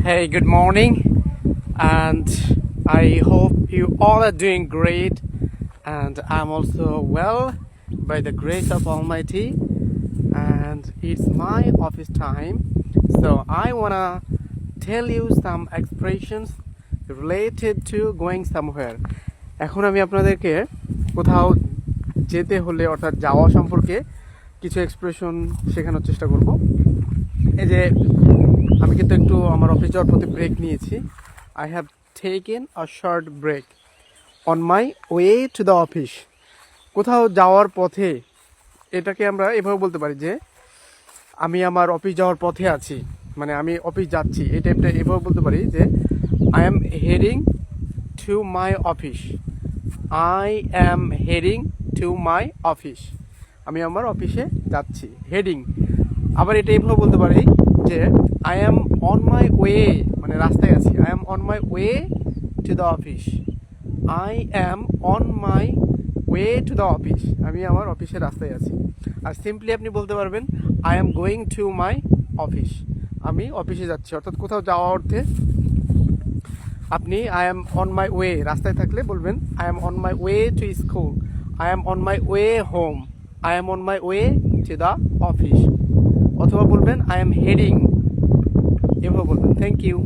Hey, good morning, and I hope you all are doing great. And I'm also well by the grace of Almighty. And it's my office time, so I wanna tell you some expressions related to going somewhere. এখন আমি আপনাদেরকে কোথাও যেতে হলে অর্থাৎ যাওয়া সম্পর্কে কিছু এক্সপ্রেশন শেখানোর চেষ্টা করব। এই যে আমি কিন্তু একটু আমার অফিস যাওয়ার পথে ব্রেক নিয়েছি। I have taken a short break on my way to the office. কোথাও যাওয়ার পথে এটাকে আমরা এভাবে বলতে পারি যে আমি আমার অফিস যাওয়ার পথে আছি, মানে আমি অফিস যাচ্ছি, এই টাইপটা এভাবে বলতে পারি যে I am heading two my office. I am heading two my office, আমি আমার অফিসে যাচ্ছি, হেডিং। আবার এটা এইভাবে বলতে পারি যে I am on my way, মানে রাস্তায় আছি, I am on my way to the office. I am on my way to the office, আমি আমার অফিসের রাস্তায় আছি। আর সিম্পলি আপনি বলতে পারবেন I am going to my office, আমি অফিসে যাচ্ছি। অর্থাৎ কোথাও যাওয়া অর্থে আপনি I am on my way, রাস্তায় থাকলে বলবেন I am on my way to school, I am on my way home, I am on my way to the office. অথবা বলবেন আই অ্যাম হেডিং, এভাবে বলবেন। Thank you.